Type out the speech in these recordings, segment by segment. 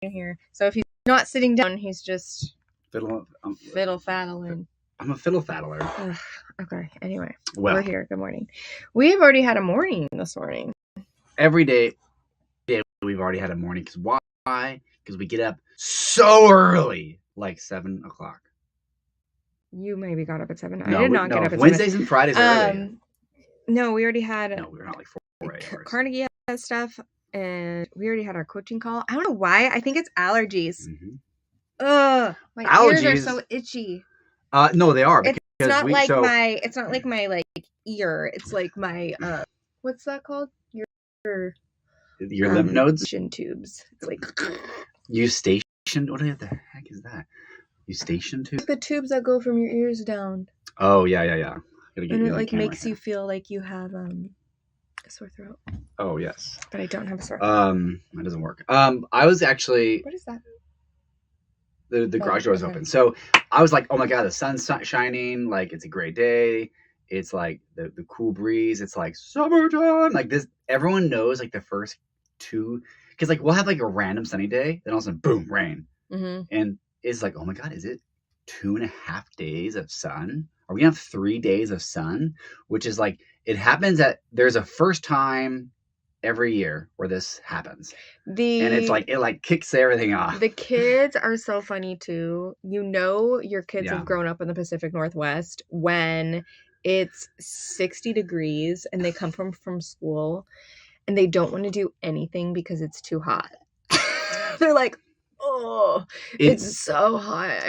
here. So if he's not sitting down, he's just fiddle-faddling. I'm a fiddle-faddler. Okay, anyway. Well, we're here. Good morning. We have already had a morning this morning. Every day we've already had a morning. Because why? Because we get up so early, like 7 o'clock. You maybe got up at 7. No, I did not get up at Wednesdays 7. And Fridays are early. No, we already had... No, we were not like 4 hours. Carnegie has stuff, and we already had our coaching call. I don't know why. I think it's allergies. Mm-hmm. Ugh, my allergies. Ears are so itchy. No, they are. It's not like my ear. It's like my what's that called? Your lymph nodes. Tubes. It's like eustachian. What the heck is that? Eustachian tube. The tubes that go from your ears down. Oh yeah. And it like makes you feel like you have a sore throat. Oh yes. But I don't have a sore throat. That doesn't work. I was actually. What is that? The garage door was open. So I was like, oh my God, the sun's shining. Like, it's a great day. It's like the cool breeze. It's like summertime. Like this, everyone knows like the first two, because like we'll have like a random sunny day, then all of a sudden, boom, rain. Mm-hmm. And it's like, oh my God, is it 2.5 days of sun? Are we gonna have 3 days of sun? Which is like, it happens there's a first time every year where this happens. And it's like it kicks everything off. The kids are so funny too. You know your kids have grown up in the Pacific Northwest when it's 60 degrees and they come from school and they don't want to do anything because it's too hot. They're like, oh, it's so hot.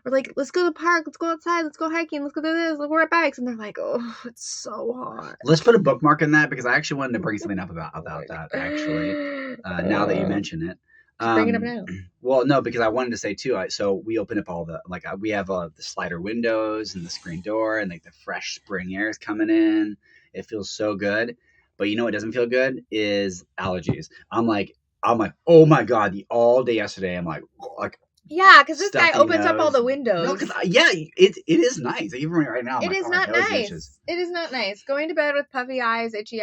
We're like, let's go to the park, let's go outside, let's go hiking, let's go do this, let's go ride bikes. And they're like, oh, it's so hot. Let's put a bookmark in that because I actually wanted to bring something up about that actually. Now that you mention it. Bring it up now. Well, no, because I wanted to say too. So we open up all the we have the slider windows and the screen door and like the fresh spring air is coming in. It feels so good. But you know what doesn't feel good is allergies. I'm like, oh my God, all day yesterday. I'm like. Yeah, because this guy opens up all the windows. No, because it is nice. Even right now, it is not nice. It is not nice. Going to bed with puffy eyes, itchy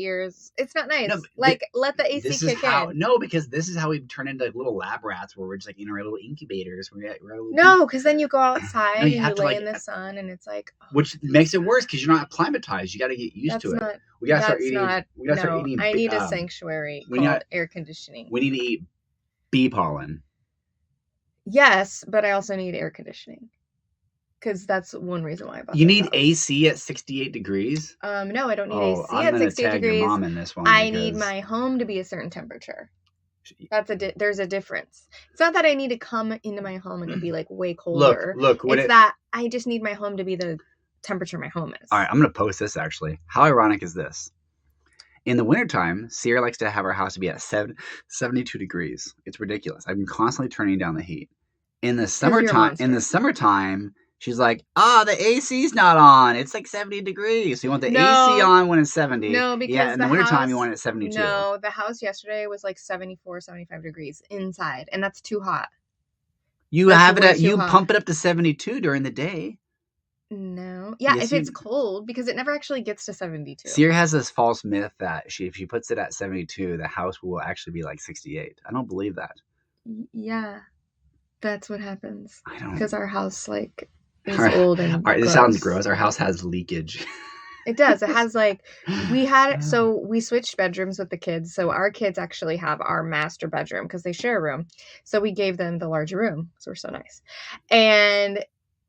ears. It's not nice. No, let the AC kick in. No, because this is how we turn into little lab rats where we're just like in our little incubators. No, because then you go outside and you lay in the sun and it's like. Oh, which makes it worse because you're not acclimatized. You got to get used to it. We got to start eating. I need a sanctuary called air conditioning. We need to eat bee pollen. Yes, but I also need air conditioning because that's one reason why I bought. You need AC at 68 degrees? No, I don't need AC at 68 degrees. Your mom in this one. I need my home to be a certain temperature. There's a difference. It's not that I need to come into my home and it be like way colder. Look. It's that I just need my home to be the temperature my home is. All right, I'm gonna post this actually. How ironic is this? In the wintertime, Sierra likes to have our house to be at 72 degrees. It's ridiculous. I'm constantly turning down the heat. In the summertime, she's like, the AC's not on. It's like 70 degrees. So you want the AC on when it's 70. No, because in the wintertime, you want it at 72. No, the house yesterday was like 74, 75 degrees inside, and that's too hot. You pump it up to 72 during the day. No. Yeah, if it's cold, because it never actually gets to 72. Sierra has this false myth that if she puts it at 72, the house will actually be like 68. I don't believe that. Yeah, that's what happens. I don't. Because our house is old and all right, this sounds gross. Our house has leakage. It does. It has we switched bedrooms with the kids. So our kids actually have our master bedroom because they share a room. So we gave them the larger room. So we're so nice. And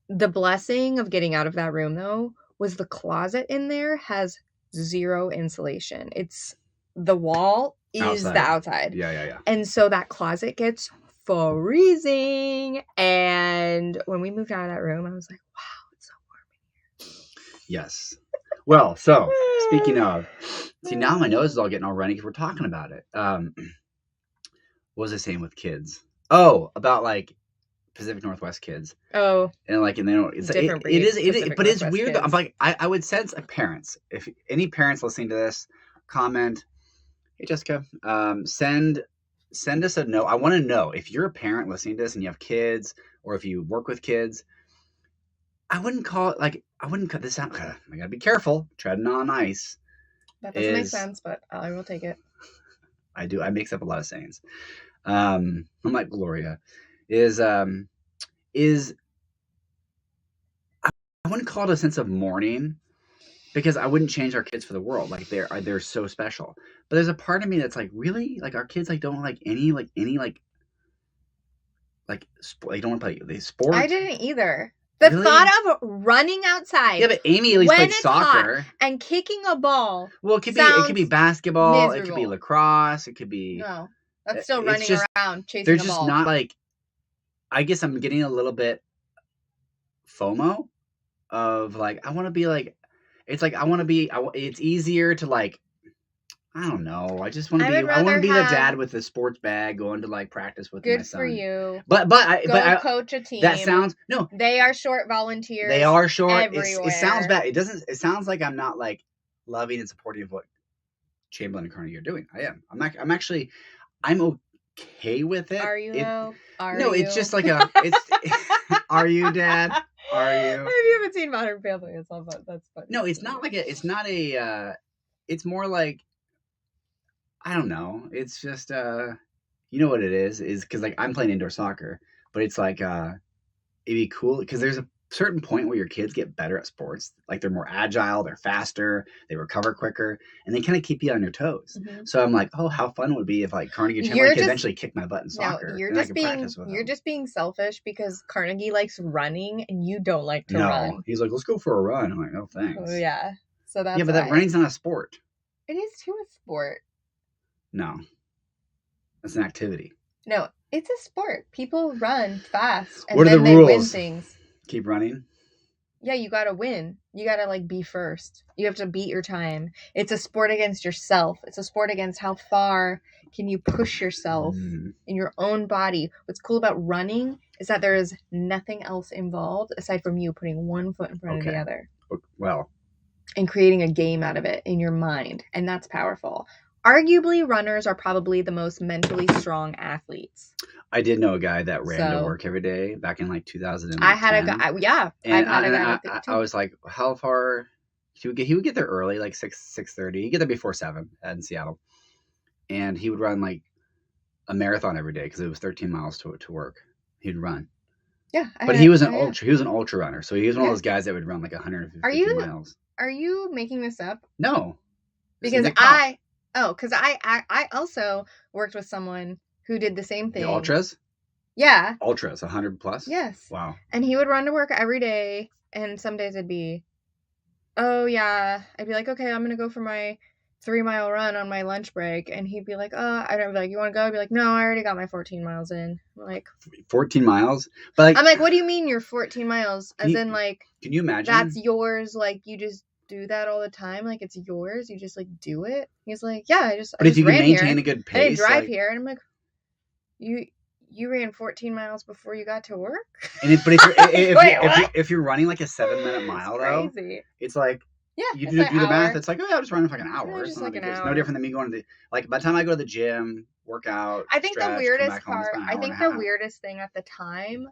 the blessing of getting out of that room, though, was the closet in there has zero insulation. It's the wall is the outside. Yeah. And so that closet gets freezing. And when we moved out of that room, I was like, wow, it's so warm in here. Yes. Well, so speaking of, now my nose is all getting all runny because we're talking about it. What was I saying with kids? Oh, about like Pacific Northwest kids. Oh. And they don't. It's different it is, but it's weird. I'm like, I would sense parents. If any parents listening to this, comment. Hey Jessica, send us a note. I want to know if you're a parent listening to this and you have kids, or if you work with kids. I wouldn't cut this out. I gotta be careful, treading on ice. That doesn't make sense, but I will take it. I do. I mix up a lot of sayings. I'm like Gloria, is I wouldn't call it a sense of mourning because I wouldn't change our kids for the world. Like they're so special. But there's a part of me that's like, really, like our kids like don't like any they don't want to play the sport. I didn't either. The thought of running outside. Yeah, but Amy at least played soccer and kicking a ball. Well, it could be basketball. Miserable. It could be lacrosse. It could be no. That's still running around chasing a ball. They're just not like. I guess I'm getting a little bit FOMO of like I want to be like. It's like I want to be. It's easier to like. I don't know. I just want to be. I want to be the dad with the sports bag going to like practice with my son. Good for you. But I coach a team. That sounds no. They are short volunteers. They are short. Everywhere. It sounds bad. It doesn't. It sounds like I'm not like loving and supporting of what Chamberlain and Carnegie are doing. I am. I'm actually. I'm okay with it. Are you though? No, it's just like a. It's. Are you, Dad? Are you? If you haven't seen Modern Family, it's all about that's funny. No, it's not like a. It's not a. It's more like. I don't know. It's just you know what it is because like I'm playing indoor soccer, but it's like it'd be cool because there's a certain point where your kids get better at sports. Like they're more agile, they're faster, they recover quicker, and they kind of keep you on your toes. Mm-hmm. So I'm like, oh, how fun would it be if like Carnegie Chamberlain could eventually kick my butt in soccer? No, you're just being selfish because Carnegie likes running and you don't like to run. He's like, let's go for a run. I'm like, no thanks. Oh, yeah. So that's but that running's not a sport. It is too a sport. No. That's an activity. No, it's a sport. People run fast and what are then the rules? They win things. Keep running? Yeah, you gotta win. You gotta like be first. You have to beat your time. It's a sport against yourself. It's a sport against how far can you push yourself in your own body. What's cool about running is that there is nothing else involved aside from you putting one foot in front of the other. Well. And creating a game out of it in your mind. And that's powerful. Arguably, runners are probably the most mentally strong athletes. I did know a guy that ran to work every day back in like 2010. I had a guy, yeah. And I was like, how far? He would get there early, like 6:30. He'd get there before 7 in Seattle. And he would run like a marathon every day because it was 13 miles to work. He'd run. Yeah. But he was an ultra runner. So he was one of those guys that would run like 150 miles. Are you making this up? No. Because because I also worked with someone who did the same thing. The ultras? Yeah. Ultras, 100 plus? Yes. Wow. And he would run to work every day, and some days it'd be, oh yeah, I'd be like, okay, I'm going to go for my 3-mile run on my lunch break, and he'd be like, I'd be like, you want to go? I'd be like, no, I already got my 14 miles in. I'm like 14 miles? But like, I'm like, what do you mean you're 14 miles? As in like, can you imagine? That's yours, like you just do that all the time, like it's yours, you just like do it. He's like, yeah, I just if you can maintain here. a good pace, I didn't drive here. And I'm like, you ran 14 miles before you got to work. And if you're running like a 7-minute mile though, it's like you do the math. It's like, oh, I'm just running for like an hour. It's like it's no different than me going to by the time I go to the gym, work out. I think the weirdest part. I think the weirdest thing at the time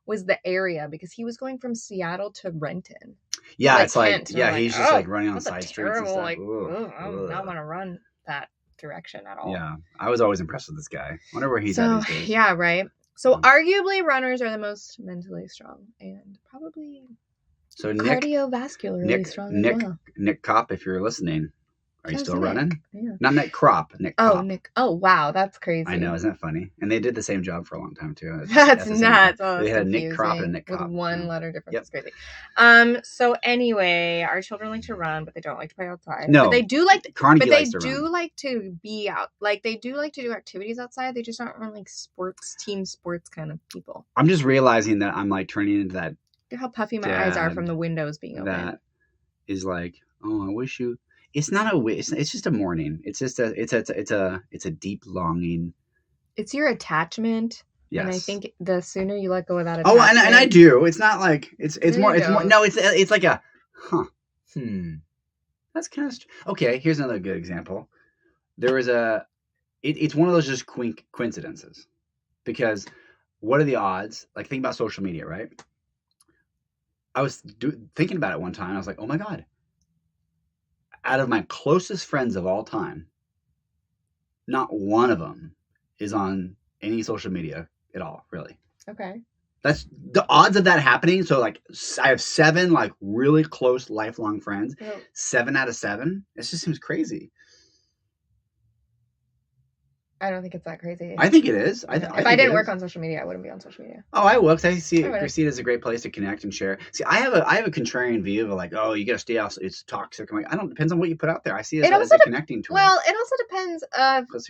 was the area because he was going from Seattle to Renton. Yeah, like it's like he's just like running on side streets and stuff. Like, I do not want to run that direction at all. Yeah, I was always impressed with this guy. I wonder where he's at these days. Yeah, right. So arguably, runners are the most mentally strong and probably cardiovascularly strong as well. Nick Kopp, if you're listening. Are you still running? Yeah. Not Nick Crop. Nick Kopp. Nick. Oh, wow. That's crazy. I know. Isn't that funny? And they did the same job for a long time, too. That's nuts. Oh, they had Nick Crop and Nick Kopp. With one letter difference. Yep. It's crazy. So anyway, our children like to run, but they don't like to play outside. No. But they do like Carnegie like to be out. Like, they do like to do activities outside. They just aren't like team sports kind of people. I'm just realizing that I'm like turning into that. Look how puffy my eyes are from the windows being open. That is like, oh, I wish you... It's not a wish. It's just a mourning. It's just it's a deep longing. It's your attachment. Yes. And I think the sooner you let go of that attachment. Oh, and I do. It's not like it's more. No, it's like a That's kind of okay. Here's another good example. There was it's one of those just coincidences, because what are the odds? Like, think about social media, right? I was thinking about it one time. I was like, oh my God. Out of my closest friends of all time, not one of them is on any social media at all, really. Okay. That's the odds of that happening. So like I have 7 like really close lifelong friends. 7 out of 7. It just seems crazy. I don't think it's that crazy. I think it is. If I didn't work on social media, I wouldn't be on social media. Oh, I will, because I see Christina is a great place to connect and share. See, I have a contrarian view of like, oh, you got to stay out. It's toxic. I'm like, I don't. Depends on what you put out there. I see it as a connecting tool. Well, it also depends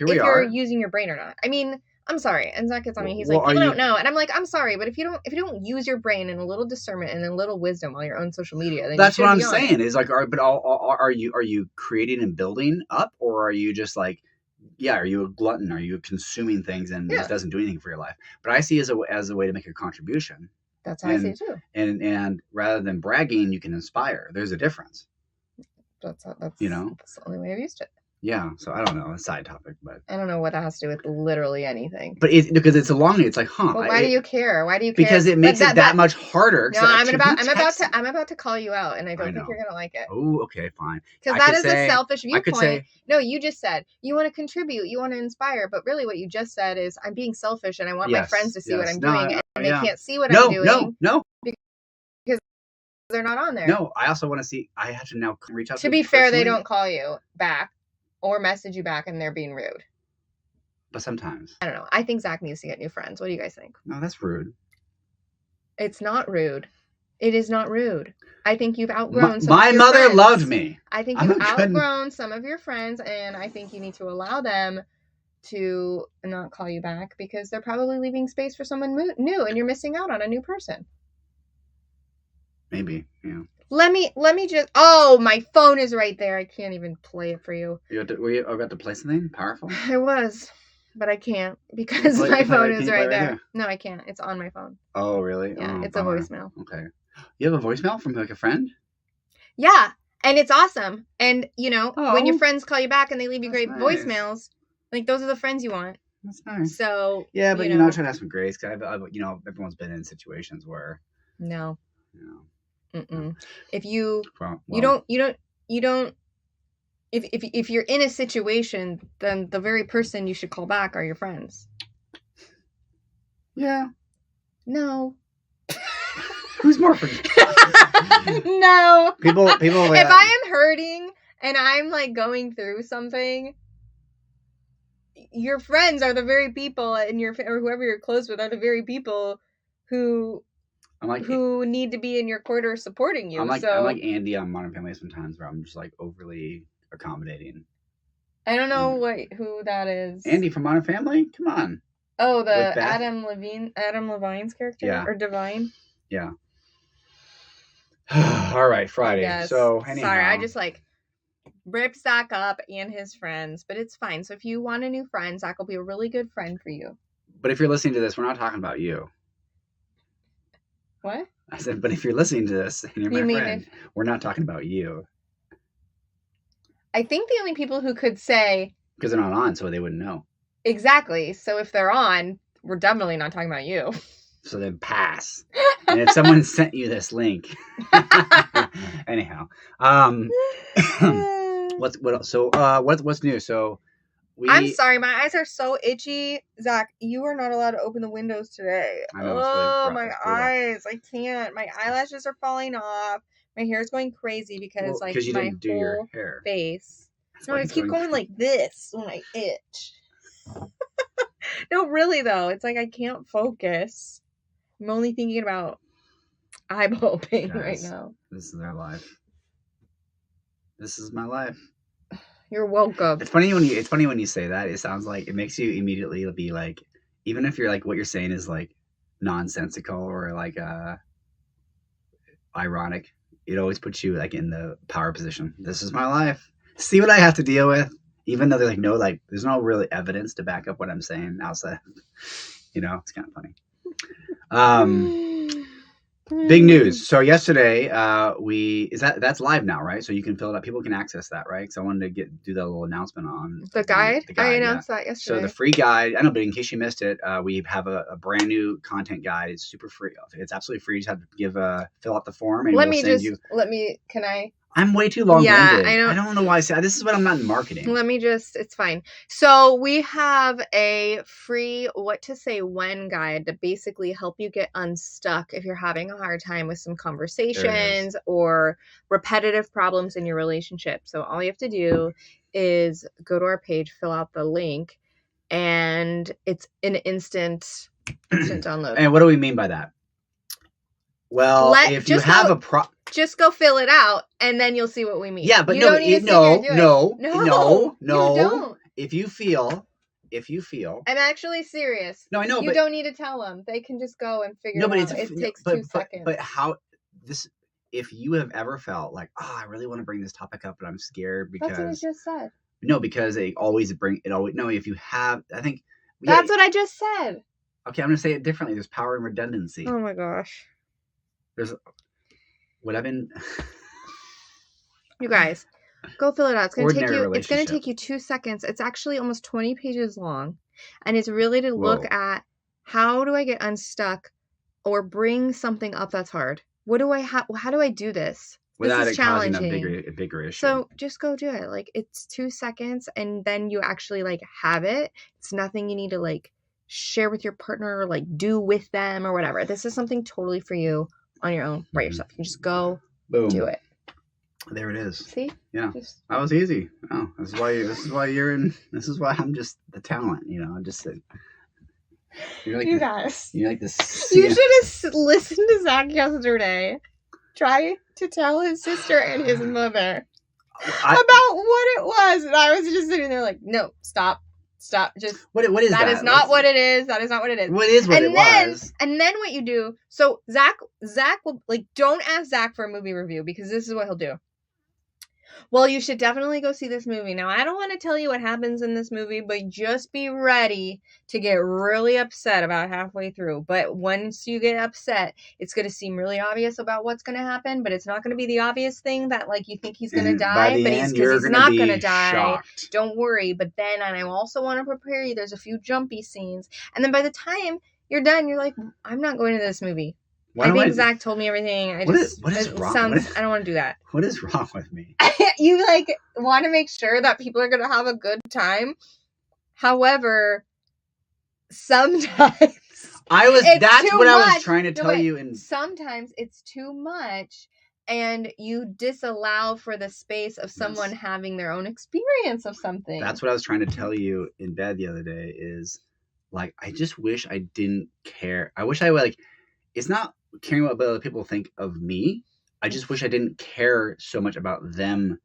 if you're using your brain or not. I mean, I'm sorry, and Zach gets on me. He's like, people don't know, and I'm like, I'm sorry, but if you don't use your brain and a little discernment and a little wisdom on your own social media, then that's what I'm saying. Is like, are you creating and building up, or are you just like, yeah, are you a glutton? Are you consuming things and this doesn't do anything for your life? But I see it as a way to make a contribution. That's how I see it too. And rather than bragging, you can inspire. There's a difference. That's that's the only way I've used it. Yeah, so I don't know, a side topic, but I don't know what that has to do with literally anything. But because it's like, huh? But why do you care? Why do you care? Because it makes it that much harder. No, I'm about to call you out, and I don't think you're gonna like it. Oh, okay, fine. Because that is a selfish viewpoint. No, you just said you want to contribute, you want to inspire, but really what you just said is I'm being selfish, and I want my friends to see what I'm doing, and they can't see what I'm doing. No. Because they're not on there. No, I also want to see. I have to now reach out. To be fair, they don't call you back. Or message you back and they're being rude. But sometimes. I don't know. I think Zach needs to get new friends. What do you guys think? No, that's rude. It's not rude. It is not rude. I think you've outgrown some of your mother friends. Loved me. I think you've outgrown some of your friends, and I think you need to allow them to not call you back because they're probably leaving space for someone new, and you're missing out on a new person. Maybe, yeah. Let me just. Oh, my phone is right there. I can't even play it for you. Were you about to play something powerful? I was, but I can't because my phone is right there. No, I can't. It's on my phone. Oh, really? Yeah, it's a voicemail. Okay. You have a voicemail from like a friend? Yeah, and it's awesome. And when your friends call you back and they leave you great voicemails, like those are the friends you want. That's nice. So yeah, but I'm trying to have some grace because everyone's been in situations where no. Mm-mm. If you don't if you're in a situation, then the very person you should call back are your friends. Yeah. No. Who's more forgiving? No. People. If I am hurting and I'm like going through something, your friends are the very people, and or whoever you're close with are the very people who need to be in your corner supporting you. I'm like Andy on Modern Family sometimes, where I'm just like overly accommodating. I don't know who that is. Andy from Modern Family? Come on. Oh, the Adam Levine's character? Yeah. Or Divine? Yeah. All right, Friday. Yes. So anyhow. Sorry, I just ripped Zach up and his friends, but it's fine. So if you want a new friend, Zach will be a really good friend for you. But if you're listening to this, we're not talking about you. What? I said, but if you're listening to this and you're my friend, we're not talking about you. I think the only people who could say... Because they're not on, so they wouldn't know. Exactly. So if they're on, we're definitely not talking about you. So then pass. And if someone sent you this link... Anyhow. What's new? So... I'm sorry, my eyes are so itchy. Zach, you are not allowed to open the windows today. I know, my eyes. I can't. My eyelashes are falling off. My hair's going crazy because you my didn't do whole your hair. Face. No, I keep going like this when I itch. No, really though. It's like I can't focus. I'm only thinking about eyeball pain right now. This is our life. This is my life. You're welcome. It's funny when you say that. It sounds like it makes you immediately be like, even if you're like what you're saying is like nonsensical or like ironic, it always puts you like in the power position. This is my life. See what I have to deal with, even though there's there's no really evidence to back up what I'm saying outside. It's kind of funny. Big news. So yesterday, that's live now, right? So you can fill it up. People can access that, right? So I wanted to do that little announcement on the guide. I announced that yesterday. So the free guide, I know, but in case you missed it, we have a brand new content guide. It's super free. It's absolutely free. You just have to fill out the form, and can I? I'm way too long-winded. Yeah, I don't know why I say this is what I'm not in marketing. It's fine. So we have a free what to say when guide to basically help you get unstuck if you're having a hard time with some conversations or repetitive problems in your relationship. So all you have to do is go to our page, fill out the link, and it's an instant download. And what do we mean by that? Well, if you have just go fill it out, and then you'll see what we mean. Yeah, but no. You don't. If you feel, I'm actually serious. No, I know. You don't need to tell them. They can just go and figure it out. It takes 2 seconds. But how this? If you have ever felt like, I really want to bring this topic up, but I'm scared because that's what I just said. No, because they always bring it. Always no. If you have, I think that's what I just said. Okay, I'm gonna say it differently. There's power in redundancy. Oh my gosh. There's what I've been. You guys, go fill it out. It's gonna take you 2 seconds. It's actually almost 20 pages long, and it's really to look at how do I get unstuck, or bring something up that's hard. What do I how do I do this? Without this is it causing a bigger issue. So just go do it. Like, it's 2 seconds, and then you actually like have it. It's nothing you need to like share with your partner or like do with them or whatever. This is something totally for you on your own, by yourself. You just go do it. There it is. See? Yeah. That was easy. Oh, this is why you're in. This is why I'm just the talent. I'm just. You're like guys. You're like this. You should have listened to Zach yesterday. Try to tell his sister and his mother about what it was, and I was just sitting there like, no, stop. Just what is that? That is not what it is. That is not what it is. What is what it was? And then what you do? So Zach will don't ask Zach for a movie review, because this is what he'll do. Well, you should definitely go see this movie. Now, I don't want to tell you what happens in this movie, but just be ready to get really upset about halfway through. But once you get upset, it's going to seem really obvious about what's going to happen, but it's not going to be the obvious thing that like you think he's going to die, but he's not going to die. Shocked. Don't worry. But then, and I also want to prepare you, there's a few jumpy scenes. And then by the time you're done, you're like, I'm not going to this movie. I think Zach told me everything. What is wrong? I don't want to do that. What is wrong with me? You want to make sure that people are going to have a good time. However, sometimes that's what I was trying to tell you. And sometimes it's too much, and you disallow for the space of someone having their own experience of something. That's what I was trying to tell you in bed the other day. Is like, I just wish I didn't care. I wish I would It's not caring what other people think of me. I just wish I didn't care so much about them,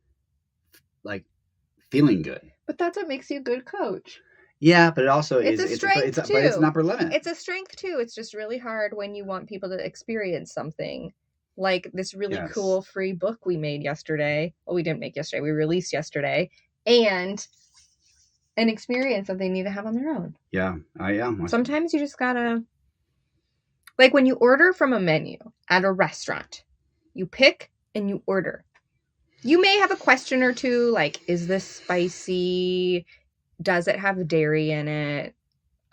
feeling good. But that's what makes you a good coach. Yeah, but it also it's a strength too. But it's an upper limit. It's a strength too. It's just really hard when you want people to experience something like this really cool free book we made yesterday. Well, we didn't make yesterday. We released yesterday, and an experience that they need to have on their own. Yeah, I am. Sometimes you just gotta. Like when you order from a menu at a restaurant, you pick and you order. You may have a question or two, like, is this spicy? Does it have dairy in it?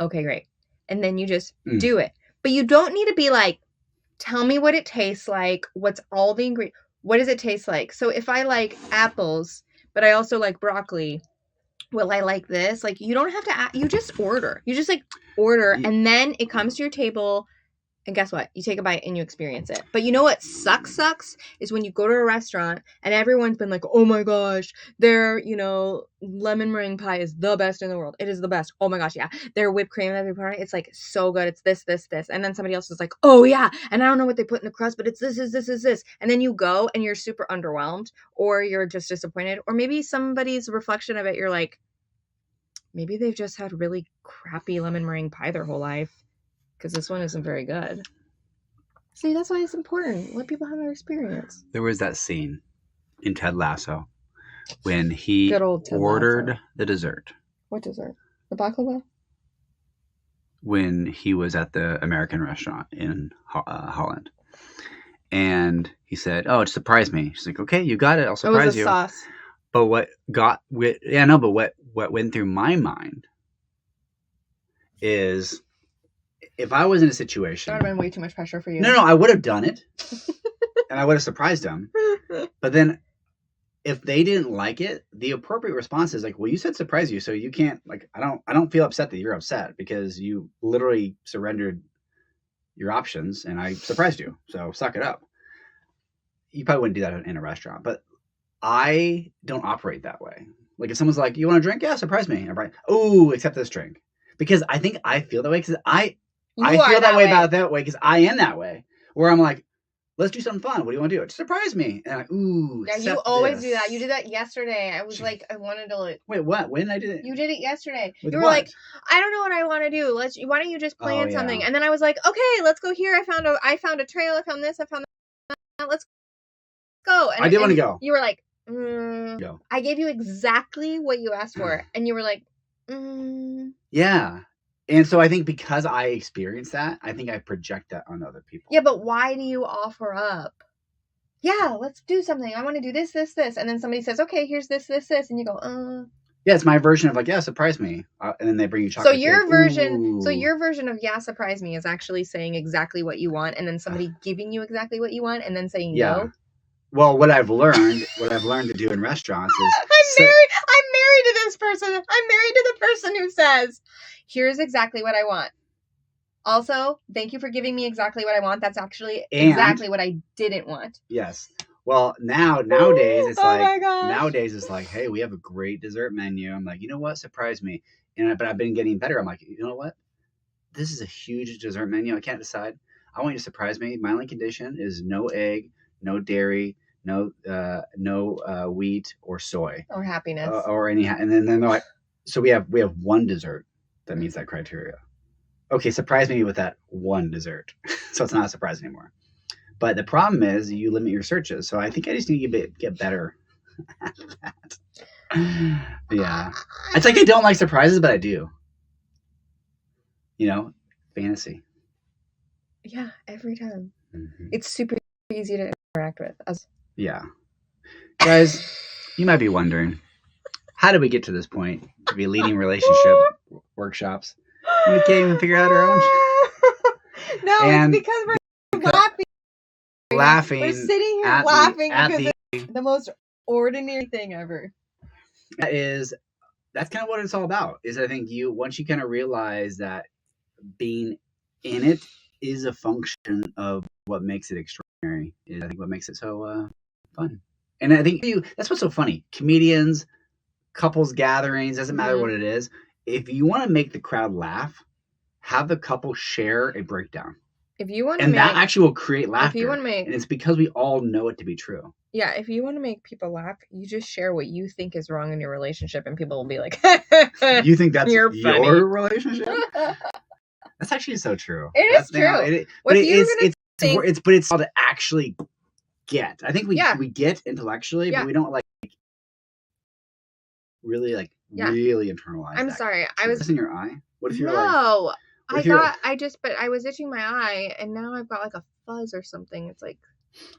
Okay, great. And then you just do it. But you don't need to be like, tell me what it tastes like. What's all the ingredients? What does it taste like? So if I like apples, but I also like broccoli, will I like this? Like, you don't have to, you just order. You just order, and then it comes to your table. And guess what? You take a bite and you experience it. But you know what sucks is when you go to a restaurant and everyone's been like, oh my gosh, their, lemon meringue pie is the best in the world. It is the best. Oh my gosh, yeah. Their whipped cream that they put on it, it's so good. It's this. And then somebody else is like, oh yeah. And I don't know what they put in the crust, but it's this. And then you go and you're super underwhelmed, or you're just disappointed. Or maybe somebody's reflection of it, you're like, maybe they've just had really crappy lemon meringue pie their whole life, because this one isn't very good. See, that's why it's important. Let people have their experience. There was that scene in Ted Lasso when he ordered the dessert. What dessert? The baklava? When he was at the American restaurant in Holland. And he said, oh, it surprised me. She's like, okay, you got it. I'll surprise you. It was a sauce. But what went through my mind is, if I was in a situation... That would have been way too much pressure for you. No, I would have done it. And I would have surprised him. But then if they didn't like it, the appropriate response is like, well, you said surprise you, so you can't, like, I don't feel upset that you're upset because you literally surrendered your options and I surprised you. So suck it up. You probably wouldn't do that in a restaurant, but I don't operate that way. Like if someone's like, you want a drink? Yeah, surprise me. I'm like, oh, accept this drink. Because I think I feel that way because I feel that way about that way because I am that way. Where I'm like, let's do something fun. What do you want to do? Surprise me. And I'm like, ooh. Yeah, you always do that. You did that yesterday. I was like, I wanted to like. Wait, what? When I did it? You did it yesterday. With you were like, I don't know what I want to do. Why don't you just plan something? And then I was like, okay, let's go here. I found a trail. I found this. I found that. Let's go. And I did want to go. You were like, go. I gave you exactly what you asked for, and you were like, yeah. And so I think because I experienced that, I think I project that on other people. Yeah, but why do you offer up? Yeah, let's do something. I want to do this, this, this. And then somebody says, okay, here's this, this, this. And you go, Yeah, it's my version of like, yeah, surprise me. And then they bring you chocolate. So your version of yeah, surprise me is actually saying exactly what you want and then somebody giving you exactly what you want and then saying no. Well, what I've learned to do in restaurants is I'm married to this person. I'm married to the person who says, here's exactly what I want. Also, thank you for giving me exactly what I want. That's actually exactly what I didn't want. Yes. Well, nowadays it's like, hey, we have a great dessert menu. I'm like, you know what? Surprise me. But I've been getting better. I'm like, you know what? This is a huge dessert menu. I can't decide. I want you to surprise me. My only condition is no egg, no dairy, no wheat or soy or happiness or any. And then they're like, so we have one dessert that meets that criteria. Okay, surprise me with that one dessert. So it's not a surprise anymore. But the problem is you limit your searches. So I think I just need to get better at that. Yeah. It's like I don't like surprises, but I do. You know, fantasy. Yeah, every time. Mm-hmm. It's super easy to interact with. Yeah. Guys, you might be wondering, how did we get to this point to be leading relationship workshops? We can't even figure out our own. No, it's because we're laughing. We're sitting here laughing because it's the most ordinary thing ever. That's kind of what it's all about. Is I think once you kind of realize that being in it is a function of what makes it extraordinary. Is I think what makes it so fun. And I think that's what's so funny. Comedians, couples gatherings, doesn't matter what it is. If you want to make the crowd laugh, have the couple share a breakdown. If you want to that actually will create laughter. If you want to and it's because we all know it to be true. Yeah, if you want to make people laugh, you just share what you think is wrong in your relationship, and people will be like, "You think that's your relationship?" That's actually so true. It's true. But it's all to actually get. I think we get intellectually, but we don't really internalize. I'm sorry. I was in your eye. What if you're no? I was itching my eye, and now I've got like a fuzz or something. It's like.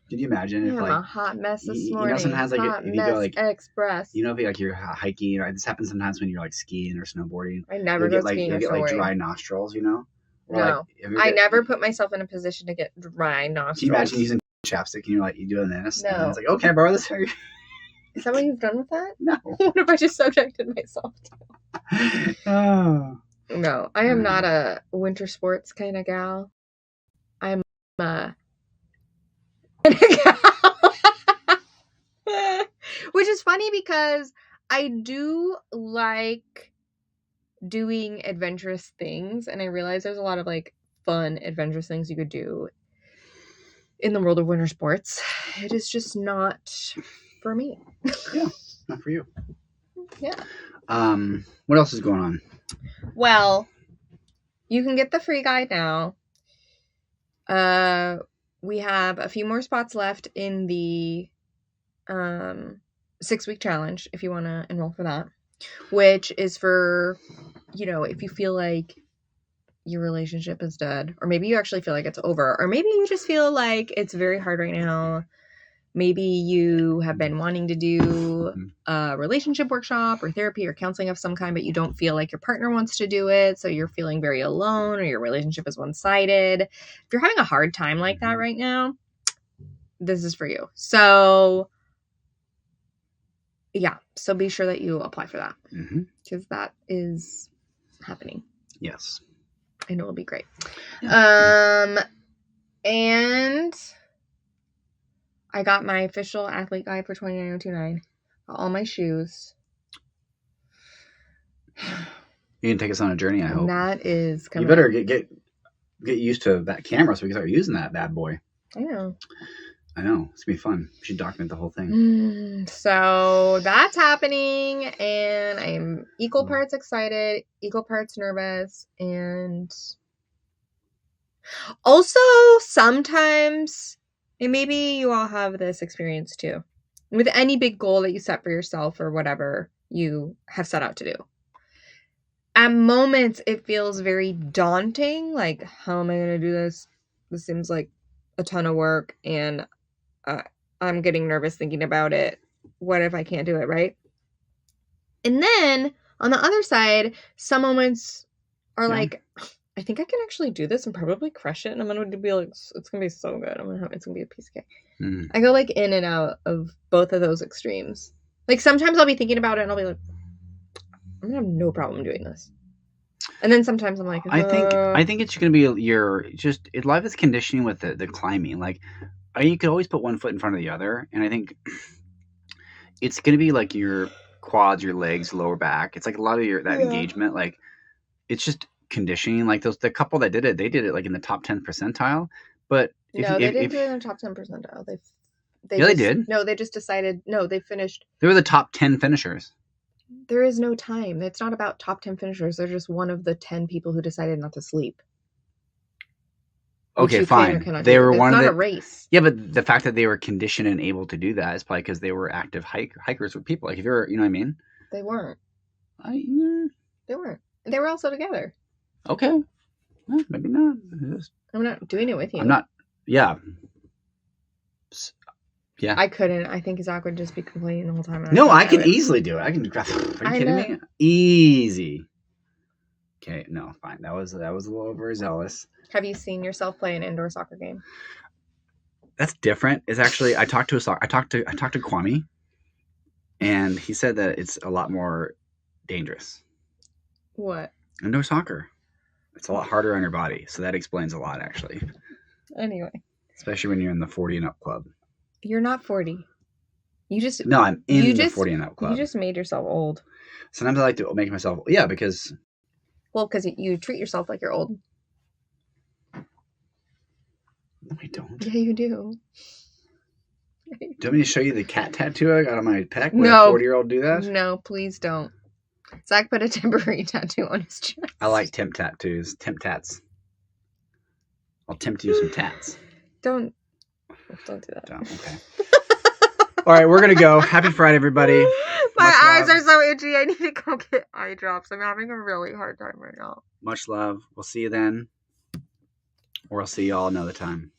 Did you imagine if a hot mess this morning? You know, sometimes if you go express. You know, if you're hiking, right? This happens sometimes when you're skiing or snowboarding. I never go skiing or snowboarding. Get dry nostrils, you know. No, I never put myself in a position to get dry nostrils. Can you imagine using chapstick and you're doing this? No. And it's like, oh, can I borrow this? Is that what you've done with that? No. What if I just subjected myself to? Oh. No, I am not a winter sports kind of gal. I'm which is funny because I do like doing adventurous things, and I realize there's a lot of fun adventurous things you could do in the world of winter sports. It is just not for me. Yeah, not for you. Yeah. What else is going on? Well, you can get the free guide now. We have a few more spots left in the 6-week challenge if you want to enroll for that, which is for, if you feel like your relationship is dead, or maybe you actually feel like it's over, or maybe you just feel like it's very hard right now. Maybe you have been wanting to do a relationship workshop or therapy or counseling of some kind, but you don't feel like your partner wants to do it. So you're feeling very alone, or your relationship is one-sided. If you're having a hard time like that right now, this is for you. So Yeah. So be sure that you apply for that. Mm-hmm. Because that is happening. Yes. And it will be great. Yeah. And I got my official athlete guide for 29029. All my shoes. You can take us on a journey, I hope. That is coming. You better get used to that camera so we can start using that bad boy. I know. It's going to be fun. We should document the whole thing. So that's happening, and I'm equal parts excited, equal parts nervous, and also sometimes, and maybe you all have this experience too, with any big goal that you set for yourself or whatever you have set out to do. At moments, it feels very daunting. Like, how am I going to do this? This seems like a ton of work, and I'm getting nervous thinking about it. What if I can't do it, right? And then, on the other side, some moments are like, I think I can actually do this and probably crush it, and I'm going to be like, it's going to be so good. It's going to be a piece of cake. I go like in and out of both of those extremes. Like, sometimes I'll be thinking about it, and I'll be like, I'm going to have no problem doing this. And then sometimes I'm like, I think it's going to be life is conditioning with the climbing. Like, you could always put one foot in front of the other, and I think it's going to be like your quads, your legs, lower back. It's like a lot of that engagement. Like, it's just conditioning. Like the couple that did it, they did it like in the top 10 percentile. But they didn't do it in the top 10 percentile. They did. No, they just decided. No, they finished. They were the top 10 finishers. There is no time. It's not about top 10 finishers. They're just one of the 10 people who decided not to sleep. Okay, fine. They were one of the. It's not a race. Yeah, but the fact that they were conditioned and able to do that is probably because they were active hikers with people. Like if you're, you know what I mean? They weren't. They weren't. They were also together. Okay. Well, maybe not. I'm not doing it with you. I'm not. Yeah. Yeah. I couldn't. I think Zach would just be complaining the whole time. No, I can easily do it. I can. Are you kidding me? Easy. Okay. No, fine. That was a little overzealous. Have you seen yourself play an indoor soccer game? That's different. It's actually I talked to Kwame, and he said that it's a lot more dangerous. What? Indoor soccer. It's a lot harder on your body, so that explains a lot, actually. Anyway. Especially when you're in the 40 and up club. You're not 40. No, I'm in the 40 and up club. You just made yourself old. Sometimes I like to make myself, because. Well, because you treat yourself like you're old. No, I don't. Yeah, you do. Do you want me to show you the cat tattoo I got on my pec? Would a 40-year-old do that? No, please don't. Zach put a temporary tattoo on his chest. I like temp tattoos. Temp tats. I'll tempt you some tats. Don't do that. Okay. All right, we're going to go. Happy Friday, everybody. My eyes are so itchy. I need to go get eye drops. I'm having a really hard time right now. Much love. We'll see you then. Or I'll see you all another time.